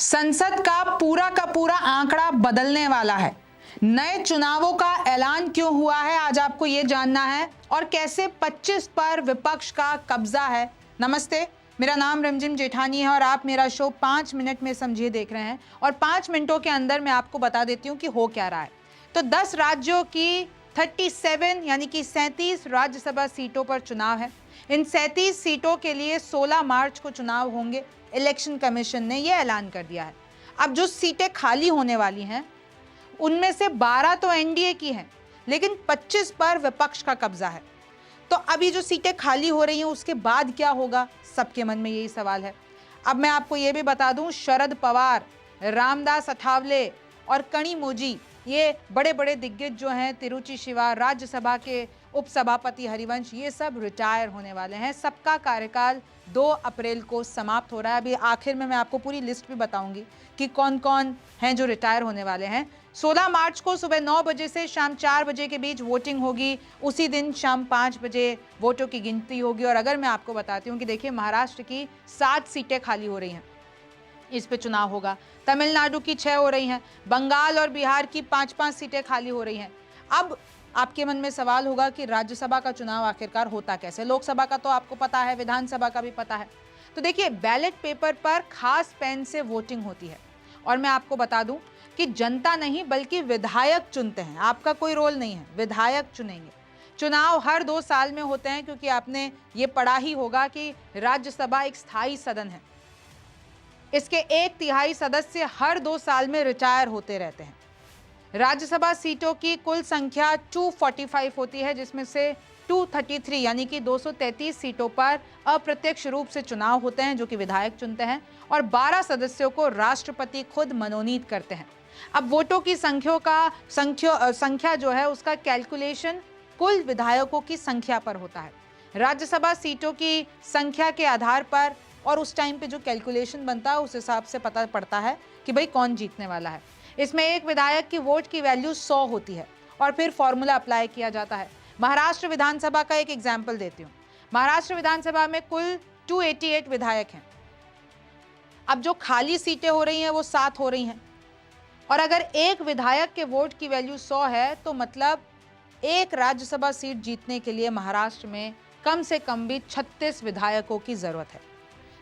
संसद का पूरा आंकड़ा बदलने वाला है। नए चुनावों का ऐलान क्यों हुआ है, आज आपको यह जानना है। और कैसे 25 पर विपक्ष का कब्जा है। नमस्ते, मेरा नाम रिमझिम जेठानी है और आप मेरा शो 5 मिनट में समझिए देख रहे हैं। और 5 मिनटों के अंदर मैं आपको बता देती हूं कि हो क्या रहा है। तो 10 राज्यों की 37 यानी कि 37 राज्यसभा सीटों पर चुनाव है। इन 37 सीटों के लिए 16 मार्च को चुनाव होंगे। इलेक्शन कमीशन ने यह ऐलान कर दिया है। अब जो सीटें खाली होने वाली हैं उनमें से 12 तो एनडीए की हैं, लेकिन 25 पर विपक्ष का कब्जा है। तो अभी जो सीटें खाली हो रही हैं उसके बाद क्या होगा, सबके मन में यही सवाल है। अब मैं आपको यह भी बता दूं, शरद पवार, रामदास अठावले और कनिमोझी, ये बड़े बड़े दिग्गज जो हैं, तिरुचि शिवा, राज्यसभा के उपसभापति हरिवंश, ये सब रिटायर होने वाले हैं। सबका कार्यकाल 2 अप्रैल को समाप्त हो रहा है। अभी आखिर में मैं आपको पूरी लिस्ट भी बताऊंगी कि कौन कौन हैं जो रिटायर होने वाले हैं। 16 मार्च को सुबह 9 बजे से शाम 4 बजे के बीच वोटिंग होगी। उसी दिन शाम 5 बजे वोटों की गिनती होगी। और अगर मैं आपको बताती हूँ कि देखिए, महाराष्ट्र की 7 सीटें खाली हो रही हैं, इस पे चुनाव होगा। तमिलनाडु की 6 हो रही हैं, बंगाल और बिहार की 5-5 सीटें खाली हो रही हैं। अब आपके मन में सवाल होगा कि राज्यसभा का चुनाव आखिरकार होता कैसे। लोकसभा का तो आपको पता है, विधानसभा का भी पता है। तो देखिए, बैलेट पेपर पर खास पेन से वोटिंग होती है। और मैं आपको बता दूं कि जनता नहीं बल्कि विधायक चुनते हैं, आपका कोई रोल नहीं है, विधायक चुनेंगे। चुनाव हर 2 साल में होते हैं, क्योंकि आपने ये पढ़ा ही होगा कि राज्यसभा एक स्थायी सदन है। इसके 1/3 सदस्य हर 2 साल में रिटायर होते रहते हैं। राज्यसभा सीटों की कुल संख्या 245 होती है, जिसमें से 233 यानी कि 233 सीटों पर अप्रत्यक्ष रूप से चुनाव होते हैं, जो कि विधायक चुनते हैं। और 12 सदस्यों को राष्ट्रपति खुद मनोनीत करते हैं। अब वोटों की संख्या जो है उसका कैलकुलेशन कुल विधायकों की संख्या पर होता है। राज्यसभा सीटों की संख्या के आधार पर और उस टाइम पे जो कैलकुलेशन बनता है उस हिसाब से पता पड़ता है कि भाई कौन जीतने वाला है। इसमें एक विधायक की वोट की वैल्यू 100 होती है और फिर फॉर्मूला अप्लाई किया जाता है। महाराष्ट्र विधानसभा का एक एग्जाम्पल देती हूँ। महाराष्ट्र विधानसभा में कुल 288 विधायक हैं। अब जो खाली सीटें हो रही हैं वो 7 हो रही हैं। और अगर एक विधायक के वोट की वैल्यू 100 है तो मतलब एक राज्यसभा सीट जीतने के लिए महाराष्ट्र में कम से कम भी 36 विधायकों की जरूरत है।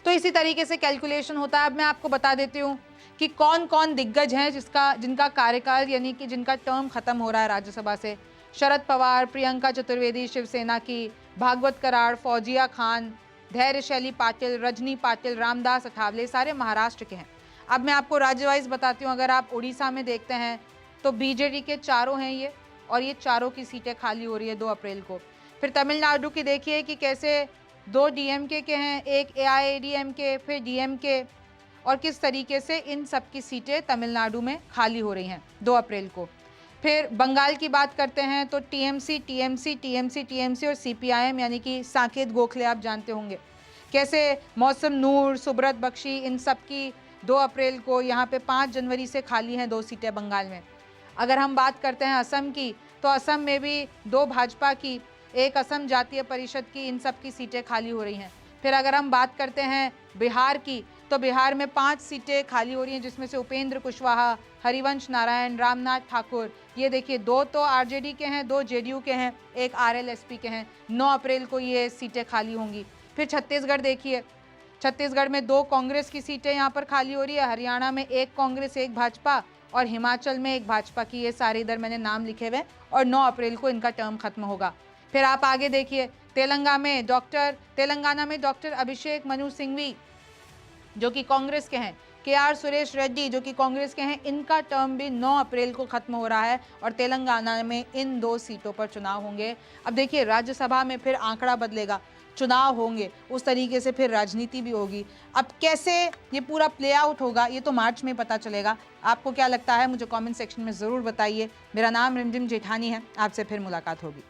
तो इसी तरीके से कैलकुलेशन होता है। अब मैं आपको बता देती हूँ कि कौन कौन दिग्गज हैं जिनका कार्यकाल यानी कि जिनका टर्म खत्म हो रहा है राज्यसभा से। शरद पवार, प्रियंका चतुर्वेदी शिवसेना की, भागवत कराड़, फौजिया खान, धैर्यशैली पाटिल, रजनी पाटिल, रामदास अठावले, सारे महाराष्ट्र के हैं। अब मैं आपको राज्य वाइज बताती हूँ। अगर आप उड़ीसा में देखते हैं तो बीजेडी के 4 हैं ये, और ये 4 की सीटें खाली हो रही है 2 अप्रैल को। फिर तमिलनाडु की देखिए कि कैसे 2 डीएमके के हैं, एक एआईएडीएमके, फिर डीएमके, और किस तरीके से इन सब की सीटें तमिलनाडु में खाली हो रही हैं 2 अप्रैल को। फिर बंगाल की बात करते हैं तो टीएमसी और सीपीआईएम यानी कि साकेत गोखले, आप जानते होंगे कैसे मौसम नूर, सुब्रत बख्शी, इन सब की 2 अप्रैल को, यहाँ पे 5 जनवरी से खाली हैं 2 सीटें बंगाल में। अगर हम बात करते हैं असम की, तो असम में भी 2 भाजपा की, एक असम जातीय परिषद की, इन सब की सीटें खाली हो रही हैं। फिर अगर हम बात करते हैं बिहार की, तो बिहार में 5 सीटें खाली हो रही हैं, जिसमें से उपेंद्र कुशवाहा, हरिवंश नारायण, रामनाथ ठाकुर, ये देखिए 2 तो आरजेडी के हैं, 2 जेडीयू के हैं, एक आरएलएसपी के हैं। 9 अप्रैल को ये सीटें खाली होंगी। फिर छत्तीसगढ़ देखिए, छत्तीसगढ़ में 2 कांग्रेस की सीटें यहाँ पर खाली हो रही है। हरियाणा में 1 कांग्रेस, 1 भाजपा, और हिमाचल में 1 भाजपा की। ये सारे इधर मैंने नाम लिखे हुए, और 9 अप्रैल को इनका टर्म खत्म होगा। फिर आप आगे देखिए, तेलंगाना में डॉक्टर अभिषेक मनु सिंघवी जो कि कांग्रेस के हैं, केआर सुरेश रेड्डी जो कि कांग्रेस के हैं, इनका टर्म भी 9 अप्रैल को खत्म हो रहा है। और तेलंगाना में इन 2 सीटों पर चुनाव होंगे। अब देखिए, राज्यसभा में फिर आंकड़ा बदलेगा, चुनाव होंगे, उस तरीके से फिर राजनीति भी होगी। अब कैसे ये पूरा प्ले आउट होगा ये तो मार्च में पता चलेगा। आपको क्या लगता है मुझे कमेंट सेक्शन में ज़रूर बताइए। मेरा नाम रिमझिम जेठानी है, आपसे फिर मुलाकात होगी।